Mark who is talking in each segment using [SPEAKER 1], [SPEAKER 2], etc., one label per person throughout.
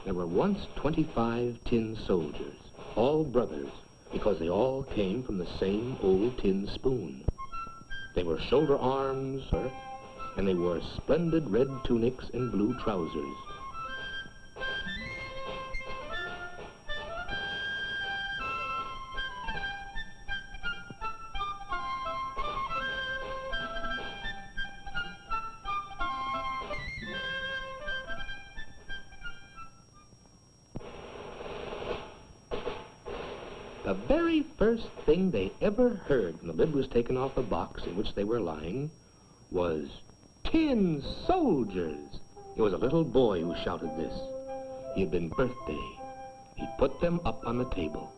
[SPEAKER 1] There were once 25 tin soldiers, all brothers, because they all came from the same old tin spoon. They were shoulder arms, and they wore splendid red tunics and blue trousers. The very first thing they ever heard when the lid was taken off the box in which they were lying was, "Tin soldiers!" It was a little boy who shouted this. He had been birthday. He put them up on the table.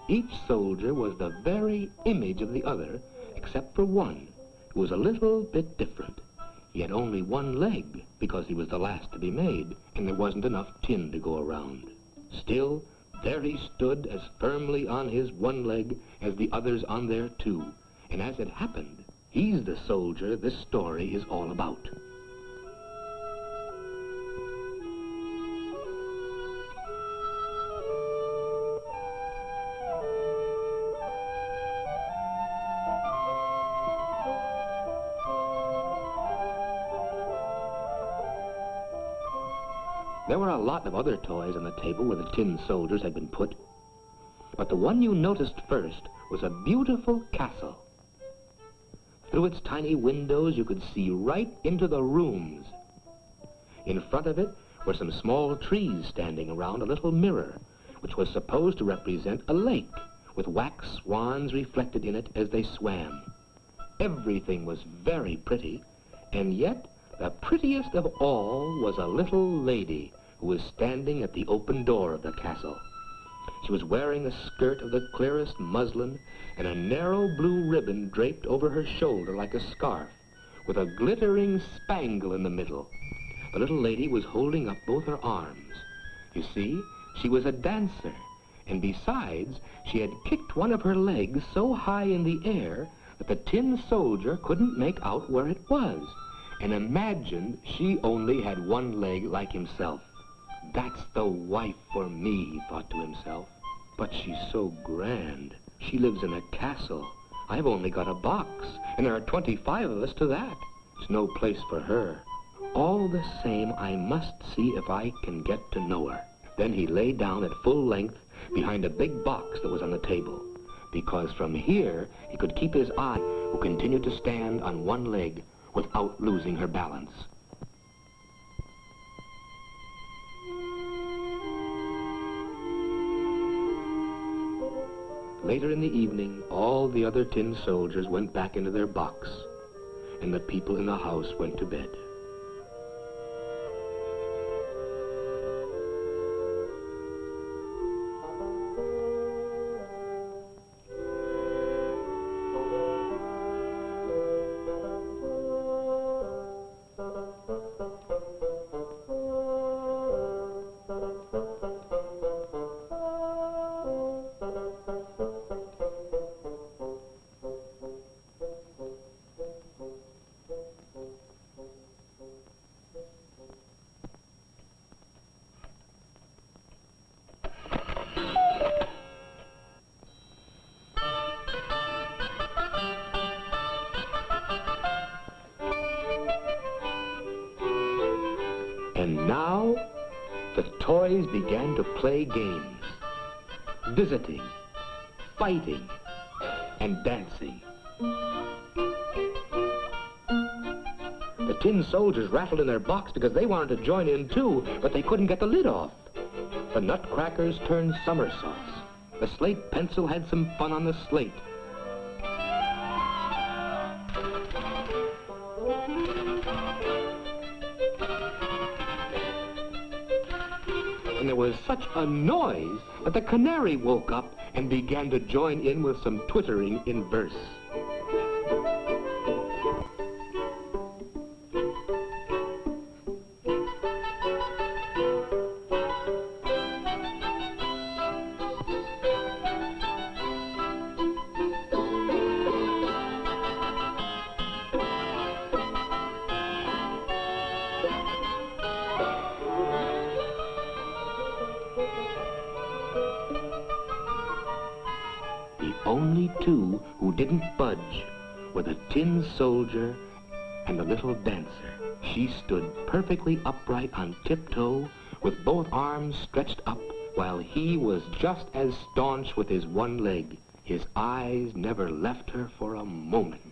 [SPEAKER 1] Each soldier was the very image of the other, except for one, who was a little bit different. He had only one leg, because he was the last to be made, and there wasn't enough tin to go around. Still, there he stood as firmly on his one leg as the others on their two. And as it happened, he's the soldier this story is all about. There were a lot of other toys on the table where the tin soldiers had been put. But the one you noticed first was a beautiful castle. Through its tiny windows you could see right into the rooms. In front of it were some small trees standing around a little mirror, which was supposed to represent a lake, with wax swans reflected in it as they swam. Everything was very pretty, and yet the prettiest of all was a little lady who was standing at the open door of the castle. She was wearing a skirt of the clearest muslin and a narrow blue ribbon draped over her shoulder like a scarf, with a glittering spangle in the middle. The little lady was holding up both her arms. You see, she was a dancer, and besides, she had kicked one of her legs so high in the air that the tin soldier couldn't make out where it was, and imagined she only had one leg like himself. "That's the wife for me," he thought to himself. "But she's so grand. She lives in a castle. I've only got a box, and there are 25 of us to that. It's no place for her. All the same, I must see if I can get to know her." Then he lay down at full length behind a big box that was on the table, because from here he could keep his eye, who continued to stand on one leg without losing her balance. Later in the evening, all the other tin soldiers went back into their box, and the people in the house went to bed. And now, the toys began to play games, visiting, fighting, and dancing. The tin soldiers rattled in their box because they wanted to join in too, but they couldn't get the lid off. The nutcrackers turned somersaults. The slate pencil had some fun on the slate. And there was such a noise that the canary woke up and began to join in with some twittering in verse. only two who didn't budge were the tin soldier and the little dancer. She stood perfectly upright on tiptoe with both arms stretched up, while he was just as staunch with his one leg. His eyes never left her for a moment.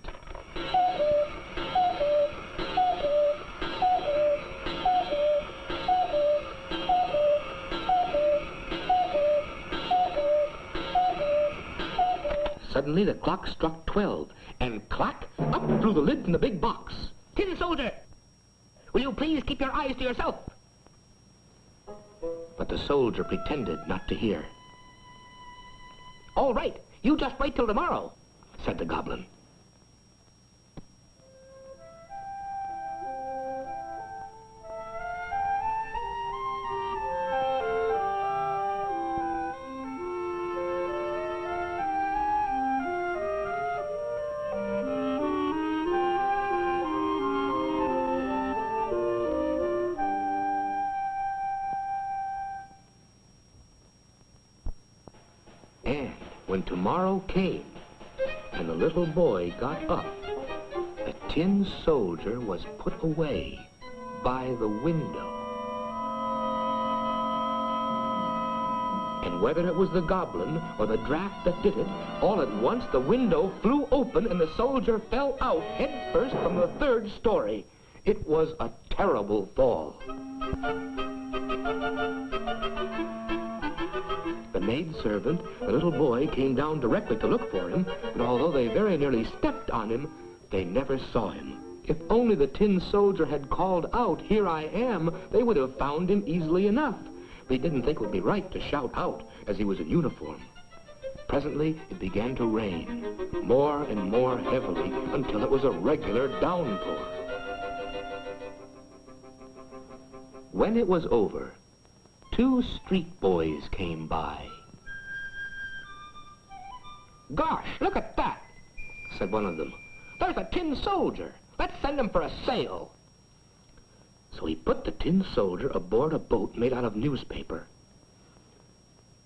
[SPEAKER 1] Suddenly the clock struck 12, and clack, up through the lid from the big box. "Tin Soldier, will you please keep your eyes to yourself?" But the soldier pretended not to hear. "All right, you just wait till tomorrow," said the goblin. And when tomorrow came, and the little boy got up, the tin soldier was put away by the window. And whether it was the goblin or the draft that did it, all at once the window flew open and the soldier fell out head first from the 3rd story. It was a terrible fall. The maidservant, the little boy, came down directly to look for him, but although they very nearly stepped on him, they never saw him. If only the tin soldier had called out, "Here I am," they would have found him easily enough. But he didn't think it would be right to shout out, as he was in uniform. Presently, it began to rain, more and more heavily, until it was a regular downpour. When it was over, 2 street boys came by. "Gosh, look at that," said one of them. "There's a tin soldier. Let's send him for a sail." So he put the tin soldier aboard a boat made out of newspaper.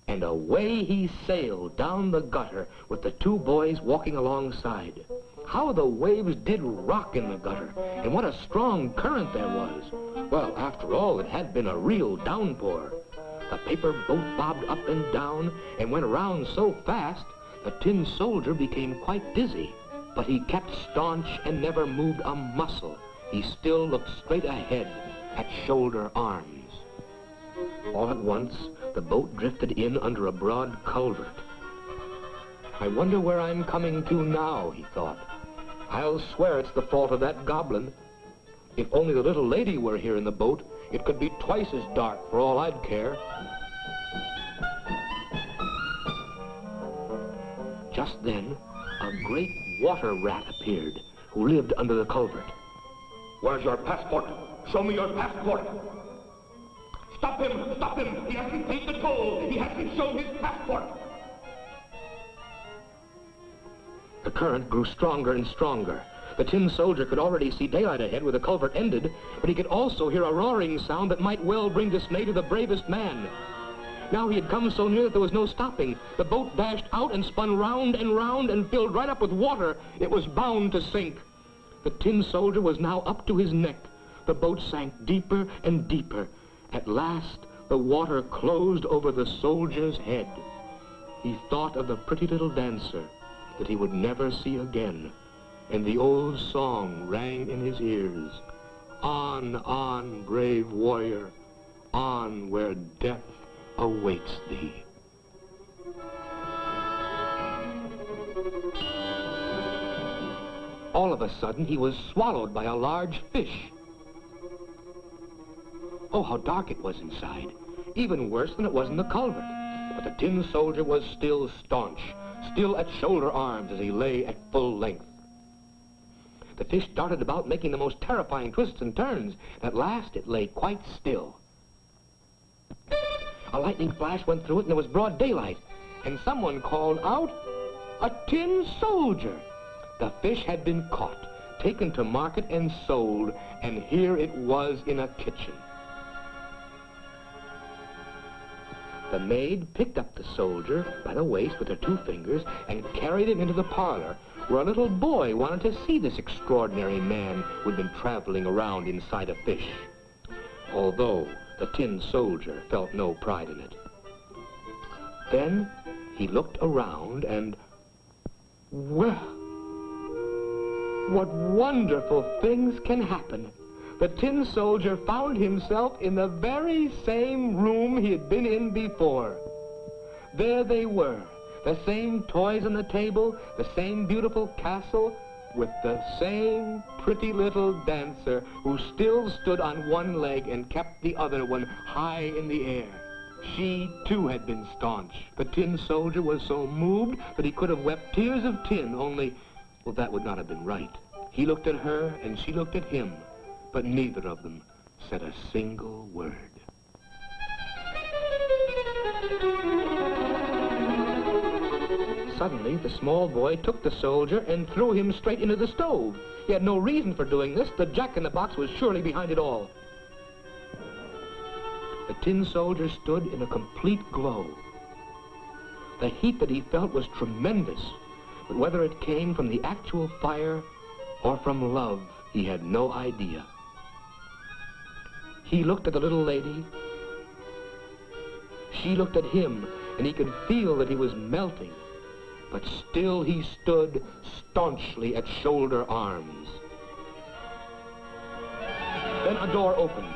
[SPEAKER 1] And away he sailed down the gutter with the 2 boys walking alongside. How the waves did rock in the gutter, and what a strong current there was. Well, after all, it had been a real downpour. The paper boat bobbed up and down and went around so fast, the tin soldier became quite dizzy. But he kept staunch and never moved a muscle. He still looked straight ahead at Shoulder Arms. All at once, the boat drifted in under a broad culvert. "I wonder where I'm coming to now," he thought. "I'll swear it's the fault of that goblin. If only the little lady were here in the boat, it could be twice as dark for all I'd care." Just then, a great water rat appeared, who lived under the culvert.
[SPEAKER 2] "Where's your passport? Show me your passport!" "Stop him! Stop him! He hasn't paid the toll! He hasn't shown his passport!"
[SPEAKER 1] The current grew stronger and stronger. The tin soldier could already see daylight ahead where the culvert ended, but he could also hear a roaring sound that might well bring dismay to the bravest man. Now he had come so near that there was no stopping. The boat dashed out and spun round and filled right up with water. It was bound to sink. The tin soldier was now up to his neck. The boat sank deeper and deeper. At last, the water closed over the soldier's head. He thought of the pretty little dancer that he would never see again, and the old song rang in his ears. On, brave warrior, on where death awaits thee." All of a sudden, he was swallowed by a large fish. Oh, how dark it was inside, even worse than it was in the culvert. But the tin soldier was still staunch, still at Shoulder Arms as he lay at full length. The fish darted about, making the most terrifying twists and turns. At last, it lay quite still. A lightning flash went through it, and there was broad daylight. And someone called out, "A tin soldier!" The fish had been caught, taken to market and sold, and here it was in a kitchen. The maid picked up the soldier by the waist with her 2 fingers and carried him into the parlor, where a little boy wanted to see this extraordinary man who'd been traveling around inside a fish, although the tin soldier felt no pride in it. Then he looked around and, well, what wonderful things can happen. The tin soldier found himself in the very same room he had been in before. There they were, the same toys on the table, the same beautiful castle, with the same pretty little dancer who still stood on one leg and kept the other one high in the air. She, too, had been staunch. The tin soldier was so moved that he could have wept tears of tin, only, well, that would not have been right. He looked at her and she looked at him, but neither of them said a single word. Suddenly, the small boy took the soldier and threw him straight into the stove. He had no reason for doing this. The jack-in-the-box was surely behind it all. The tin soldier stood in a complete glow. The heat that he felt was tremendous, but whether it came from the actual fire or from love, he had no idea. He looked at the little lady. She looked at him, and he could feel that he was melting. But still he stood staunchly at shoulder arms. Then a door opened.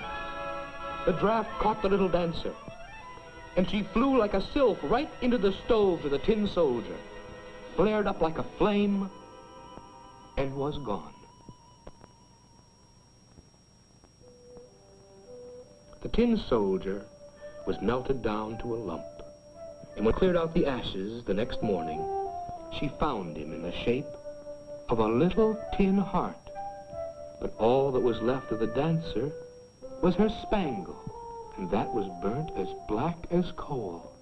[SPEAKER 1] The draft caught the little dancer, and she flew like a sylph right into the stove to the tin soldier, flared up like a flame, and was gone. The tin soldier was melted down to a lump, and when cleared out the ashes the next morning, she found him in the shape of a little tin heart. But all that was left of the dancer was her spangle, and that was burnt as black as coal.